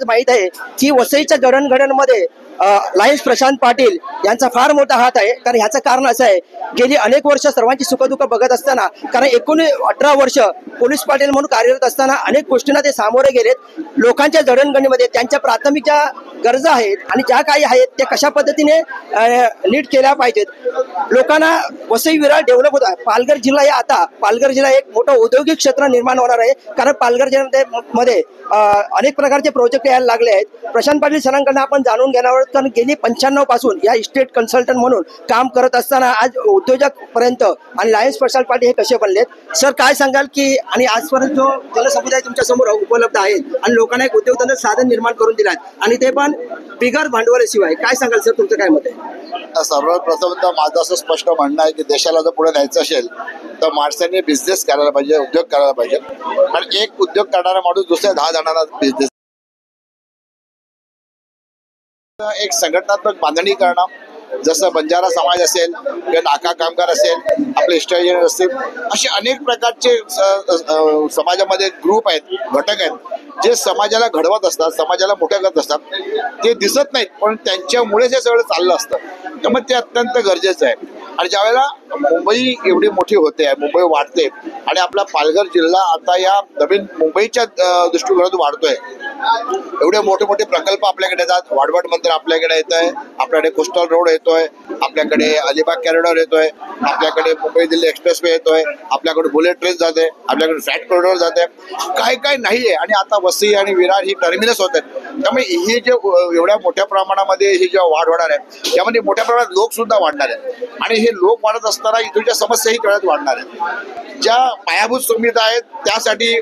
सर्वांनाच माहीत आहे की वसईच्या जडणघडणमध्ये लायन्स प्रशांत पाटील यांचा फार मोठा हात आहे. कारण ह्याचं कारण असं आहे, गेली अनेक वर्ष सर्वांची सुखदुःख बघत असताना, कारण 18 वर्ष पोलीस पाटील म्हणून कार्यरत असताना अनेक गोष्टींना ते सामोरे गेलेत. लोकांच्या जडणघडणीमध्ये त्यांच्या प्राथमिक ज्या गरजा आहेत आणि ज्या काही आहेत त्या कशा पद्धतीने नीट केल्या पाहिजेत. लोकांना वसई विरार डेव्हलप होत आहे. पालघर जिल्हा हे आता पालघर जिल्हा एक मोठं औद्योगिक क्षेत्र निर्माण होणार आहे. कारण पालघर जिल्ह्यामध्ये अनेक प्रकारचे प्रोजेक्ट यायला लागले आहेत. प्रशांत पाटील सरांकडून आपण जाणून घेणार आहोत, कारण गेली 95 पासून या इस्टेट कन्सल्टंट म्हणून काम करत असताना आज उद्योजक पर्यंत आणि लायन्स प्रशांत पाटील हे कसे बनलेत. सर काय सांगाल की आणि आजपर्यंत जो जनसमुदाय तुमच्या समोर उपलब्ध आहे आणि लोकांना एक उद्योगधंदा साधन निर्माण करून दिला आणि ते पण बिगर भांडवलाशिवाय, काय सांगाल सर, तुमचं काय मत आहे? सर्वप्रथम तर माझं असं स्पष्ट म्हणणं आहे की देशाला जर पुढे न्यायचं असेल तर माणसांनी बिझनेस करायला पाहिजे, उद्योग करायला पाहिजे. आणि एक उद्योग करणारा माणूस दुसऱ्या 10 जणांना बिझनेस, एक संघटनात्मक बांधणी करणं, जसं बंजारा समाज असेल किंवा नाका कामगार असेल, आपले स्टेजर असतील, असे अनेक प्रकारचे समाजामध्ये ग्रुप आहेत, घटक आहेत जे समाजाला घडवत असतात, समाजाला मोठ्या करत असतात. ते दिसत नाहीत पण त्यांच्यामुळे हे सगळं चाललं असतं. त्यामुळे ते अत्यंत गरजेचं आहे. आणि ज्यावेळेला मुंबई एवढी मोठी होते, मुंबई वाढते आणि आपला पालघर जिल्हा आता या नवीन मुंबईच्या दृष्टिकोनातून वाढतोय. एवढे मोठे मोठे प्रकल्प आपल्याकडे येतात. वाढवड मंदिर आपल्याकडे येत आहे, आपल्याकडे कोस्टल रोड येतोय, आपल्याकडे अलिबाग कॉरिडॉर येतोय, आपल्याकडे मुंबई दिल्ली एक्सप्रेसवे येतोय, आपल्याकडे बुलेट ट्रेन जाते, आपल्याकडे फ्लॅट कॉरिडॉर जाते, काय काय नाहीये. आणि आता वसई आणि विरार ही टर्मिनस होत आहेत. त्यामुळे हे जे एवढ्या मोठ्या प्रमाणामध्ये ही जेव्हा वाढ होणार आहे त्यामध्ये मोठ्या प्रमाणात लोक सुद्धा वाढणार आहेत. आणि हे लोक वाढत असताना इथूनच्या समस्याही कळत वाढणार आहेत. ज्या पायाभूत सुविधा आहेत त्यासाठी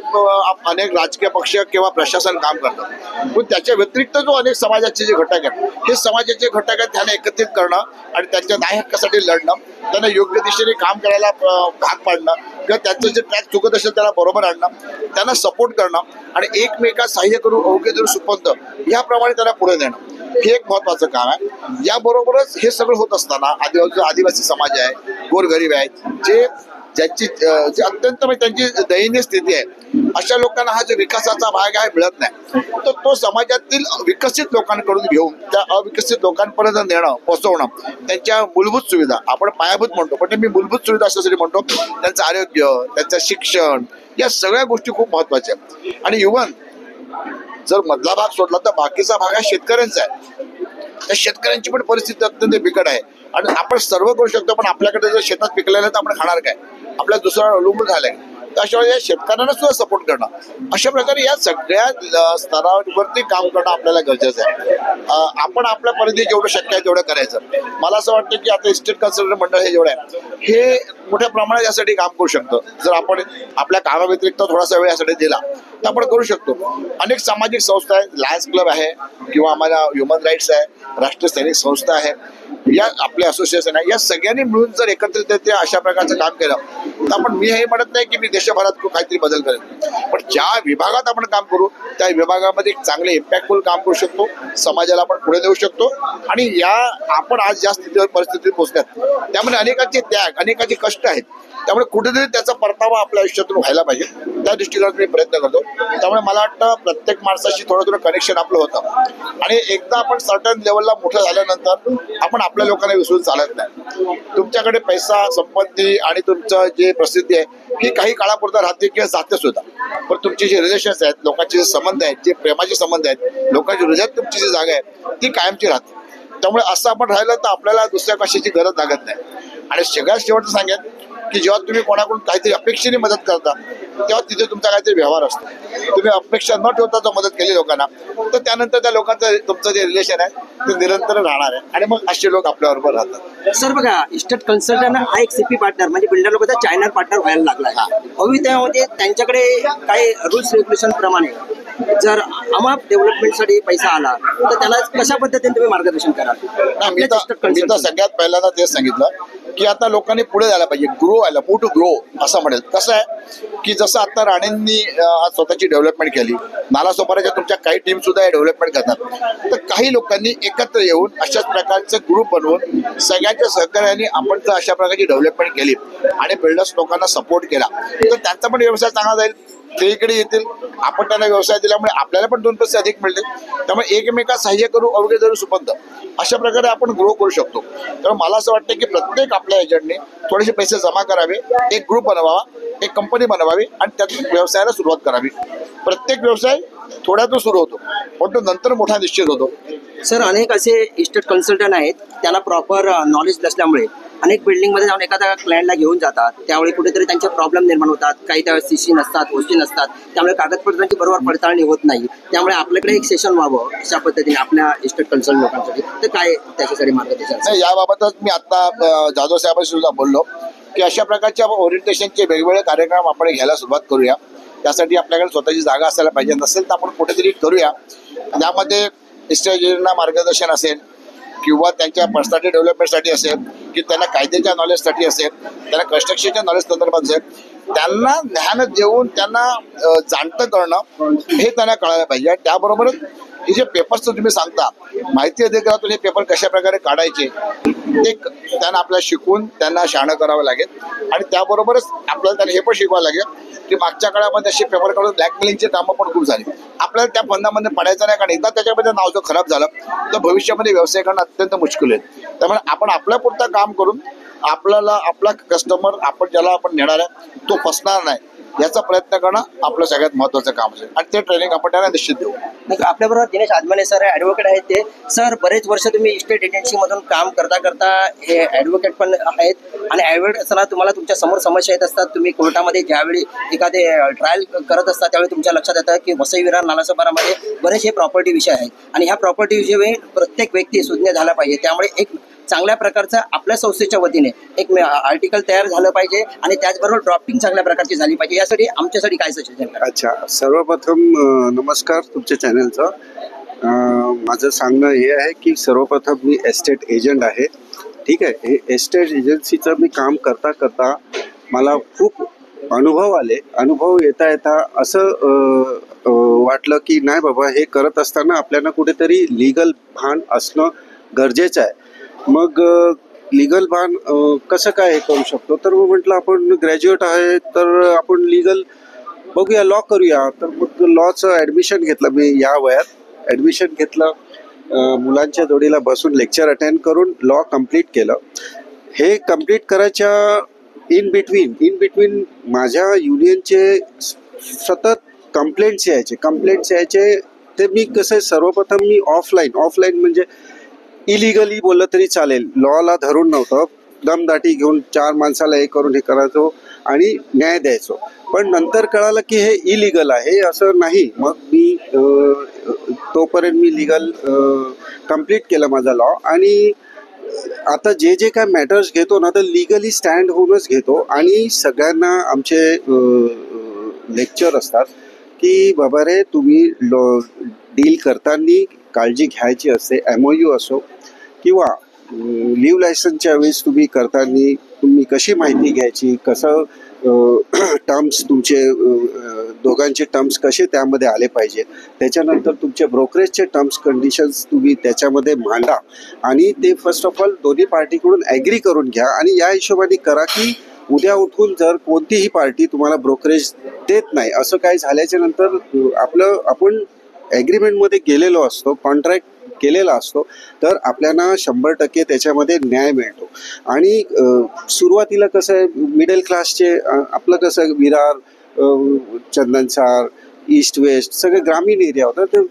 अनेक राजकीय पक्ष किंवा प्रशासन काम करतात. पण त्याच्या व्यतिरिक्त जो अनेक समाजाचे जे घटक आहेत, हे समाजाचे घटक आहेत, त्यांना एकत्रित करणं आणि त्यांच्या न्याय हक्कासाठी लढणं, त्यांना योग्य दिशेने काम करायला भाग पाडणं किंवा त्यांचं जे ट्रॅक चुकत असेल त्याला बरोबर आणणं, त्यांना सपोर्ट करणं आणि एकमेकात सहाय्य करून अवघे धरून सुपंत याप्रमाणे त्यांना पुढे नेणं, हे एक महत्वाचं काम आहे. याबरोबरच हे सगळं होत असताना आदिवासी समाज आहे, गोरगरीब आहेत, ज्यांची जे अत्यंत त्यांची दयनीय स्थिती आहे, अशा लोकांना हा जो विकासाचा भाग आहे मिळत नाही. तर तो समाजातील विकसित लोकांकडून घेऊन त्या अविकसित लोकांपर्यंत नेणं, पोहोचवणं, त्यांच्या मूलभूत सुविधा, आपण पायाभूत म्हणतो पण मी मूलभूत सुविधा अशासाठी म्हणतो, त्यांचं आरोग्य, त्यांचं शिक्षण, या सगळ्या गोष्टी खूप महत्वाच्या आहेत. आणि इव्हन जर मधला भाग सोडला तर बाकीचा भाग हा शेतकऱ्यांचा आहे. त्या शेतकऱ्यांची पण परिस्थिती अत्यंत बिकट आहे. आणि आपण सर्व करू शकतो पण आपल्याकडे जर शेतात पिकलेलं तर आपण खाणार काय, आपल्या दुसऱ्यावर अवलंबून झालंय. तर अशा वेळेस शेतकऱ्यांना सुद्धा सपोर्ट करणं, अशा प्रकारे या सगळ्या स्तरावरती काम करणं आपल्याला गरजेचं आहे. आपण आपल्या परिधी जेवढं शक्य आहे तेवढं करायचं. मला असं वाटतं की आता इस्टेट कन्सल्टंट मंडळ हे जेवढं आहे हे मोठ्या प्रमाणात यासाठी काम करू शकतं. जर आपण आपल्या कामाव्यतिरिक्त थोडासा वेळ यासाठी दिला तर आपण करू शकतो. अनेक सामाजिक संस्था आहेत, लायन्स क्लब आहे किंवा आम्हाला ह्युमन राईट्स आहे, राष्ट्रीय सैनिक संस्था आहे, या आपले असोसिएशन आहे, या सगळ्यांनी मिळून जर एकत्रित अशा प्रकारचं काम केलं तर आपण, मी हे म्हणत नाही की मी देशभरात काहीतरी बदल करेन, पण ज्या विभागात आपण काम करू त्या विभागामध्ये एक चांगले इम्पॅक्टफुल काम करू शकतो, समाजाला आपण पुढे नेऊ शकतो. आणि या आपण आज ज्या स्थितीवर परिस्थितीत पोहोचल्यात त्यामध्ये अनेकांचे त्याग, अनेकांचे कष्ट आहेत. त्यामुळे कुठेतरी त्याचा परतावा आपल्या आयुष्यातून व्हायला पाहिजे, त्या दृष्टीने मी प्रयत्न करतो. त्यामुळे मला वाटतं प्रत्येक माणसाशी थोडं कनेक्शन आपलं होतं. आणि एकदा आपण सर्टन लेवलला मोठं झाल्यानंतर आपण आपल्या लोकांना विसरून चालत नाही. तुमच्याकडे पैसा, संपत्ती आणि तुमचं जे प्रसिद्धी आहे ही काही काळापुरता राहते किंवा जाते सुद्धा, पण तुमचे जे रिलेशन्स आहेत, लोकांचे जे संबंध आहेत, जे प्रेमाचे संबंध आहेत, लोकांच्या हृदयात तुमची जी जागा आहे ती कायमची राहते. त्यामुळे असं आपण राहिलं तर आपल्याला दुसऱ्या कशाची गरज लागत नाही. आणि सगळ्यात शेवटचं सांगेन की जेव्हा तुम्ही कोणाकडून काहीतरी अपेक्षेने मदत करता तेव्हा तिथे तुमचा काहीतरी व्यवहार असतो. तुम्ही अपेक्षा न ठेवता जर मदत केली लोकांना तर त्यानंतर त्या लोकांचं तुमचं जे रिलेशन आहे ते निरंतर राहणार आहे आणि मग असे लोक आपल्याबरोबर राहतात. सर बघा, इस्टेट कन्सल्टंट हा एक सीपी पार्टनर म्हणजे बिल्डर लोकांचा चायना पार्टनर व्हायला लागला आहे. अवघी त्यामध्ये त्यांच्याकडे काही रूल्स रेग्युलेशन प्रमाणे जर आम्हाला डेव्हलपमेंटसाठी पैसा आला तर त्याला कशा पद्धतीने तुम्ही मार्गदर्शन कराल? मी तर सगळ्यात पहिल्यांदा तेच सांगितलं की आता लोकांनी पुढे जायला पाहिजे, ग्रो व्हायला, टू ग्रो असं म्हणेल. कसं आहे की जसं आता राणेंनी स्वतःची डेव्हलपमेंट केली, नालासोपाराच्या तुमच्या काही टीम सुद्धा हे डेव्हलपमेंट करतात, तर काही लोकांनी एकत्र येऊन अशाच प्रकारचं ग्रुप बनवून सगळ्यांच्या सहकार्याने आपण जर अशा प्रकारची डेव्हलपमेंट केली आणि बिल्डर्स लोकांना सपोर्ट केला तर त्यांचा पण व्यवसाय चांगला जाईल, ते इकडे येतील, आपण त्यांना व्यवसाय दिल्यामुळे आपल्याला पण 2 पैसे अधिक मिळतील. त्यामुळे एकमेकांना सहाय्य करू अवघे जरूर सुपंथ, अशा प्रकारे आपण ग्रो करू शकतो. तर मला असं वाटतं की प्रत्येक आपल्या एजंटने थोडेसे पैसे जमा करावे, एक ग्रुप बनवावा, एक कंपनी बनवावी आणि त्यातून व्यवसायाला सुरुवात करावी. प्रत्येक व्यवसाय थोड्यातून सुरू होतो पण तो नंतर मोठा निश्चित होतो. सर, अनेक असे इस्टेट कन्सल्टंट आहेत, त्यांना प्रॉपर नॉलेज नसल्यामुळे अनेक बिल्डिंगमध्ये जाऊन एखाद्या क्लायंटला घेऊन जातात. त्यावेळी कुठेतरी त्यांचे प्रॉब्लेम निर्माण होतात. काही त्यावेळेस सीसी नसतात, गोष्टी नसतात, त्यामुळे कागदपत्रांची बरोबर पडताळणी होत नाही. त्यामुळे आपल्याकडे एक सेशन व्हावं अशा पद्धतीने आपल्या इस्टेट कन्सल्टंट लोकांसाठी. तर काय त्याच्यासाठी मार्गदर्शन? नाही, याबाबतच मी आता जाधव साहेबांशी सुद्धा बोललो की अशा प्रकारच्या ओरिएंटेशनचे वेगवेगळे कार्यक्रम आपण घ्यायला सुरुवात करूया. त्यासाठी आपल्याकडे स्वतःची जागा असायला पाहिजे, नसेल तर आपण कुठेतरी करूया. त्यामध्ये इस्टेटना मार्गदर्शन असेल किंवा त्यांच्या पर्सनॅलिटी डेव्हलपमेंटसाठी असेल, की त्यांना कायद्याच्या नॉलेजसाठी असेल, त्यांना कन्स्ट्रक्शनच्या नॉलेज संदर्भात असेल, त्यांना ज्ञान देऊन त्यांना जाणतं करणं हे त्यांना कळायला पाहिजे. त्याबरोबरच हे जे पेपर्स तुम्ही सांगता, माहिती अधिकारातून हे पेपर कशा प्रकारे काढायचे ते त्यांना आपल्याला शिकवून त्यांना शहाणं करावं लागेल. आणि त्याबरोबरच आपल्याला त्यांना हे पण शिकवावं लागेल की मागच्या काळामध्ये असे पेपर काढून ब्लॅकमेलिंगचे कामं पण खूप झाली. आपल्याला त्या फंदामध्ये पडायचं नाही, कारण एकदा त्याच्यामध्ये नाव जर खराब झालं तर भविष्यामध्ये व्यवसाय करणं अत्यंत मुश्किल आहे. त्यामुळे आपण आपल्यापुरतं काम करून आपल्याला आपला कस्टमर आपण ज्याला आपण नेणार आहे तो फसणार नाही याचा प्रयत्न करणं आपलं सगळ्यात महत्त्वाचं काम असेल आणि ते ट्रेनिंग आपण त्यांना निश्चित देऊ. आपल्याबरोबर दिनेश आदमाने सर ॲडव्होकेट आहेत. ते सर, बरेच वर्ष तुम्ही इस्टेट एजन्सीमधून काम करता करता हे ॲडव्होकेट पण आहेत. आणि ॲडव्होकेट असताना तुम्हाला तुमच्या समोर समस्या येत असतात. तुम्ही कोर्टामध्ये ज्यावेळी एखादे ट्रायल करत असता त्यावेळी तुमच्या लक्षात येतं की वसई विरार नालासोपारामध्ये बरेचसे प्रॉपर्टी विषय आहेत आणि ह्या प्रॉपर्टी विषयी प्रत्येक व्यक्ती सुज्ञ झाला पाहिजे. त्यामुळे एक चांगल्या प्रकारचं आपल्या संस्थेच्या वतीने एक आर्टिकल तयार झालं पाहिजे आणि त्याचबरोबर ड्राफ्टिंग चांगल्या प्रकारची झाली पाहिजे. यासाठी आमच्यासाठी काय सजेशन करा? अच्छा, सर्वप्रथम नमस्कार तुमच्या चॅनलचं. माझं सांगणं हे आहे की सर्वप्रथम मी एस्टेट एजंट आहे. ठीक आहे, हे एस्टेट एजन्सीचं मी काम करता करता मला खूप अनुभव आले. अनुभव येता येता असं वाटलं की नाही बाबा, हे करत असताना आपल्याला कुठेतरी लिगल भान असणं गरजेचं आहे. मग लिगल भान कसं काय हे करू शकतो, तर मग म्हटलं आपण ग्रॅज्युएट आहे तर आपण लिगल बघूया, लॉ करूया. तर मग लॉचं ॲडमिशन घेतलं मी. या वयात ॲडमिशन घेतलं, मुलांच्या जोडीला बसून लेक्चर अटेंड करून लॉ कम्प्लीट केलं. हे कम्प्लीट करायच्या इन बिटवीन माझ्या युनियनचे सतत कंप्लेंट्स यायचे. ते मी कसं, सर्वप्रथम मी ऑफलाईन म्हणजे इलिगली बोललं तरी चालेल, लॉला धरून नव्हतं, दमदाटी घेऊन 4 माणसाला हे करून हे करायचो आणि न्याय द्यायचो. पण नंतर कळालं की हे इलिगल आहे, असं नाही. मग मी तोपर्यंत मी लिगल कम्प्लीट केलं माझा लॉ. आणि आता जे काय मॅटर्स घेतो ना, तर लिगली स्टँड होऊनच घेतो. आणि सगळ्यांना आमचे लेक्चर असतात की बाबा रे, तुम्ही डील करताना काळजी घ्यायची असते. MOU असो किंवा लिव्ह लायसन्सच्या वेळेस तुम्ही करताना तुम्ही कशी माहिती घ्यायची, कसं टर्म्स तुमचे दोघांचे टर्म्स कसे त्यामध्ये आले पाहिजे. त्याच्यानंतर तुमचे ब्रोकरेजचे टर्म्स कंडिशन्स तुम्ही त्याच्यामध्ये मांडा आणि ते फर्स्ट ऑफ ऑल दोन्ही पार्टीकडून ॲग्री करून घ्या. आणि या हिशोबाने करा की उद्या उठून जर कोणतीही पार्टी तुम्हाला ब्रोकरेज देत नाही, असं काही झाल्याच्या नंतर आपण ॲग्रीमेंटमध्ये गेलेलो असतो, कॉन्ट्रॅक्ट केलेला असतो, तर आपल्याला 100% त्याच्यामध्ये न्याय मिळतो. आणि सुरुवातीला कसं आहे, मिडल क्लासचे आपलं कसं विरार, चंदनसार, ईस्ट वेस्ट सगळे ग्रामीण एरिया होता. तर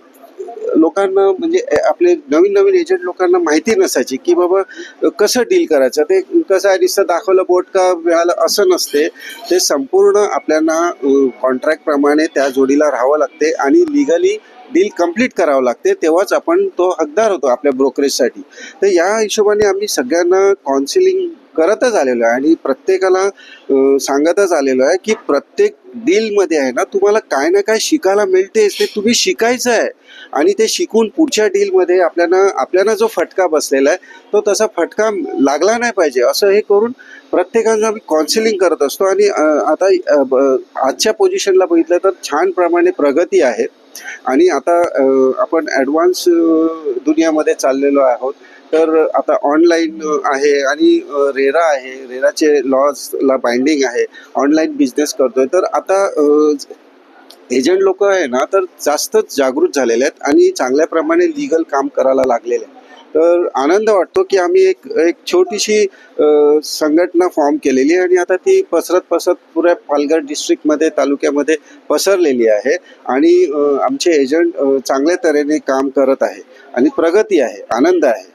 लोकांना म्हणजे आपले नवीन एजंट लोकांना माहिती नसायची की बाबा कसं डील करायचं. ते कसं आहे, नुसतं दाखवलं बोट का मिळालं असं नसते. ते संपूर्ण आपल्याला कॉन्ट्रॅक्टप्रमाणे त्या जोडीला राहावं लागते आणि लिगली डील कंप्लीट करावं लागते, तेव्हाच आपण तो हकदार होतो आपल्या ब्रोकरेजसाठी. तर या हिशोबाने आम्ही सगळ्यांना काउन्सिलिंग करतच आलेलो आहे आणि प्रत्येकाला सांगतच आलेलो आहे की प्रत्येक डीलमध्ये आहे ना, तुम्हाला काय ना काय शिकायला मिळतेच, ते तुम्ही शिकायचं आहे. आणि ते शिकून पुढच्या डीलमध्ये आपल्याला जो फटका बसलेला आहे तो तसा फटका लागला नाही पाहिजे, असं हे करून प्रत्येकाला आम्ही काउन्सिलिंग करत असतो. आणि आता आजच्या पोझिशनला बघितलं तर छान प्रमाणे प्रगती आहे. आणि आता आपण ॲडव्हान्स दुनियामध्ये चाललेलो आहोत. तर आता ऑनलाईन आहे आणि रेरा आहे, रेराचे लॉजला बाइंडिंग आहे, ऑनलाईन बिझनेस करतोय. तर आता एजंट लोक आहे ना तर जास्तच जागृत झालेले आहेत आणि चांगल्या प्रमाणे लिगल काम करायला लागलेले आहेत. तर आनंद वाटतो की आम्ही एक छोटीशी संघटना फॉर्म केलेली आहे आणि आता ती पसरत पुऱ्या पालघर डिस्ट्रिक्टमध्ये तालुक्यामध्ये पसरलेली आहे आणि आमचे एजंट चांगल्या तऱ्हेने काम करत आहे आणि प्रगती आहे, आनंद आहे.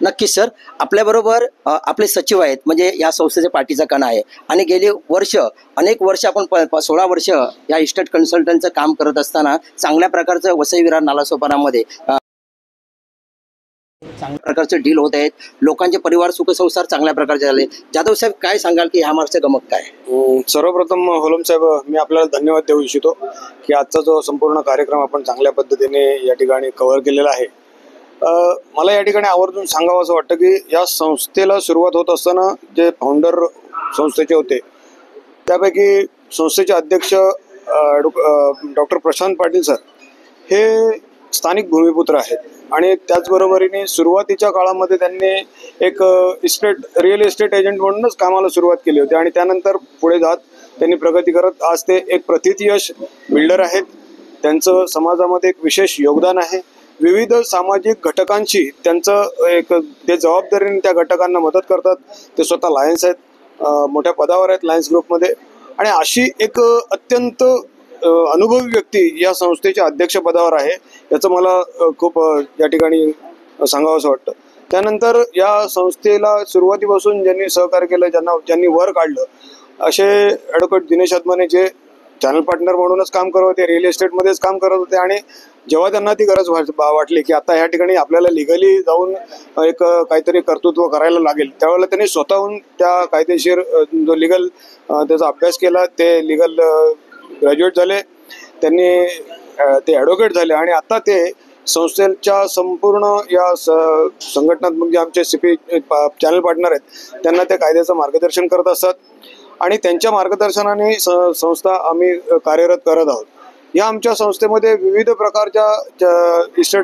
नक्कीच सर, आपल्याबरोबर आपले सचिव आहेत, म्हणजे या संस्थेचे पाठीचा कणा आहे आणि गेली अनेक वर्ष आपण 16 वर्ष या इस्टेट कन्सल्टंटचं काम करत असताना चांगल्या प्रकारचं वसई विरार नालासोपारामध्ये चांगल्या प्रकारचे डील होत आहेत. लोकांचे परिवार सुखसंसार चांगल्या प्रकारचे झाले. जाधव साहेब, काय सांगाल की ह्या मागचं गमक काय? सर्वप्रथम होलम साहेब, मी आपल्याला धन्यवाद देऊ इच्छितो की आजचा जो संपूर्ण कार्यक्रम आपण चांगल्या पद्धतीने या ठिकाणी कव्हर केलेला आहे. मला या ठिकाणी आवर्जून सांगावं असं वाटतं की या संस्थेला सुरुवात होत असताना जे फाउंडर संस्थेचे होते त्यापैकी संस्थेचे अध्यक्ष डॉक्टर प्रशांत पाटील सर हे स्थानिक भूमिपुत्र आहेत आणि त्याचबरोबरीने सुरुवातीच्या काळामध्ये त्यांनी एक रिअल इस्टेट एजंट म्हणूनच कामाला सुरुवात केली होती आणि त्यानंतर पुढे जात त्यांनी प्रगती करत आज ते एक प्रथितयश बिल्डर आहेत. त्यांचं समाजामध्ये एक विशेष योगदान आहे. विविध सामाजिक घटकांशी त्यांचं एक ते जबाबदारीने त्या घटकांना मदत करतात. ते स्वतः लायन्स आहेत, मोठ्या पदावर आहेत लायन्स ग्रुपमध्ये आणि अशी एक अत्यंत अनुभवी व्यक्ती या संस्थेच्या अध्यक्षपदावर आहे. याचं मला खूप या ठिकाणी सांगावंसं वाटतं. त्यानंतर या संस्थेला सुरुवातीपासून ज्यांनी सहकार्य केलं, ज्यांनी वर काढलं, असे ॲडव्होकेट दिनेश आत्माने जे चॅनल पार्टनर म्हणूनच काम करत होते, रिअल इस्टेटमध्येच काम करत होते आणि जेव्हा त्यांना ती गरज वाटली की आता ह्या ठिकाणी आपल्याला लिगली जाऊन एक काहीतरी कर्तृत्व करायला लागेल, त्यावेळेला त्यांनी स्वतःहून त्या कायदेशीर जो लिगल त्याचा अभ्यास केला. ते लिगल ग्रॅज्युएट झाले, त्यांनी ते ॲडव्होकेट झाले आणि आता ते संस्थेच्या संपूर्ण या संघटनात्मक जे आमचे CP चॅनल पार्टनर आहेत त्यांना ते कायद्याचं मार्गदर्शन करत असतात आणि त्यांच्या मार्गदर्शनाने संस्था आम्ही कार्यरत करत आहोत. या आमच्या संस्थेमध्ये विविध प्रकारच्या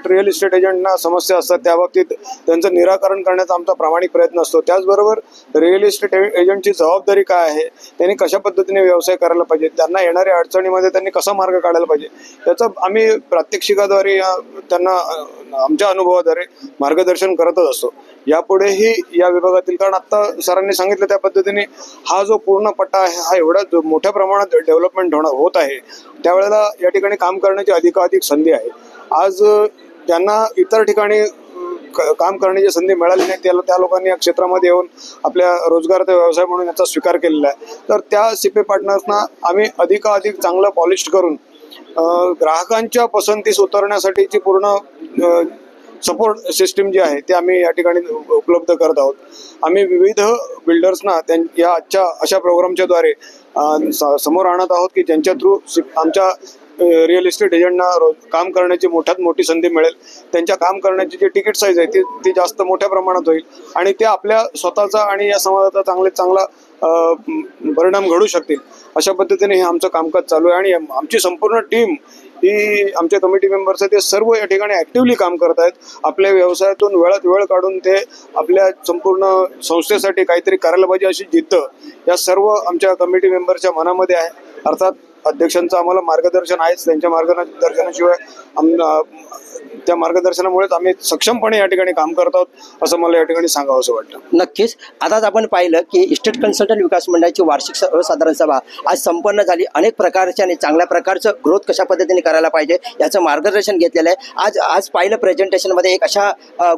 रिअल इस्टेट एजंटना समस्या असतात, त्या बाबतीत त्यांचं निराकरण करण्याचा आमचा प्रामाणिक प्रयत्न असतो. त्याचबरोबर रिअल इस्टेट एजंटची जबाबदारी काय आहे, त्यांनी कशा पद्धतीने व्यवसाय करायला पाहिजे, त्यांना येणाऱ्या अडचणीमध्ये त्यांनी कसा मार्ग काढायला पाहिजे, त्याचं आम्ही प्रात्यक्षिकाद्वारे त्यांना आमच्या अनुभवाद्वारे मार्गदर्शन करतच असतो. यापुढेही या विभागातील, कारण आत्ता सरांनी सांगितलं त्या पद्धतीने हा जो पूर्ण पट्टा आहे हा एवढा मोठ्या प्रमाणात डेव्हलपमेंट होत आहे, त्यावेळेला या ठिकाणी काम करण्याची अधिकाधिक संधी आहे. आज ज्यांना इतर ठिकाणी काम करण्याची संधी मिळाली नाही त्या लोकांनी या क्षेत्रामध्ये येऊन आपल्या रोजगाराचा व्यवसाय म्हणून याचा स्वीकार केलेला आहे. तर त्या CP पार्टनर्सना आम्ही अधिकाधिक चांगलं पॉलिश करून ग्राहकांच्या पसंतीस उतरण्यासाठीची पूर्ण सपोर्ट सिस्टीम जी आहे ते आम्ही या ठिकाणी उपलब्ध करत आहोत. आम्ही विविध बिल्डर्सना या आजच्या अशा प्रोग्रामच्याद्वारे समोर आणत आहोत की ज्यांच्या थ्रू आमच्या रिअल इस्टेट एजंटना काम करण्याची मोठ्यात मोठी संधी मिळेल. त्यांच्या काम करण्याची जी तिकीट साईज आहे ती जास्त मोठ्या प्रमाणात होईल आणि ते आपल्या स्वतःचा आणि या समाजाचा चांगला परिणाम घडू शकतील. अशा पद्धतीने हे आमचं कामकाज चालू आहे आणि आमची संपूर्ण टीम ही आमचे कमिटी मेंबर्स आहेत ते सर्व या ठिकाणी ॲक्टिव्हली काम करत आहेत. आपल्या व्यवसायातून वेळात वेळ काढून ते आपल्या संपूर्ण संस्थेसाठी काहीतरी करायला पाहिजे अशी जिद्द या सर्व आमच्या कमिटी मेंबरच्या मनामध्ये आहे. अर्थात अध्यक्षांचं आम्हाला मार्गदर्शन आहेच, त्यांच्या मार्गदर्शनाशिवाय त्या मार्गदर्शनामुळेच आम्ही सक्षमपणे या ठिकाणी काम करत आहोत असं मला या ठिकाणी सांगावं असं वाटतं. नक्कीच. आताच आपण पाहिलं की इस्टेट कन्सल्टंट विकास मंडळाची वार्षिक सर्वसाधारण सभा आज संपन्न झाली. अनेक प्रकारच्या आणि चांगल्या प्रकारचं ग्रोथ कशा पद्धतीने करायला पाहिजे याचं मार्गदर्शन घेतलेलं आहे. आज पाहिलं प्रेझेंटेशनमध्ये एक अशा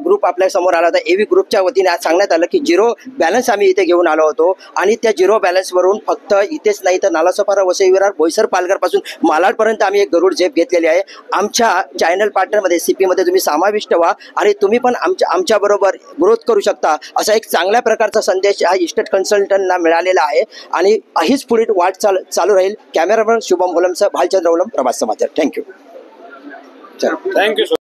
ग्रुप आपल्या समोर आला होता. AV ग्रुपच्या वतीने आज सांगण्यात आलं की 0 बॅलन्स आम्ही इथे घेऊन आलो होतो आणि त्या 0 बॅलन्सवरून फक्त इथेच नाही तर नालासोपारा, वसई विरार, बोईसर, पालघरपासून मालाडपर्यंत आम्ही एक गरुड झेप घेतलेली आहे. आमच्या चॅनल पार्टनरमध्ये CP मध्ये तुम्ही समाविष्ट व्हा आणि तुम्ही पण आमच्याबरोबर ग्रोथ करू शकता असा एक चांगल्या प्रकारचा संदेश हा इस्टेट कन्सल्टंटना मिळालेला आहे आणि हीच पुढे वाट चालू राहील. कॅमेरामॅन शुभम होलमसह भालचंद्र होलम, प्रभात समाचार. थँक्यू. थँक्यू.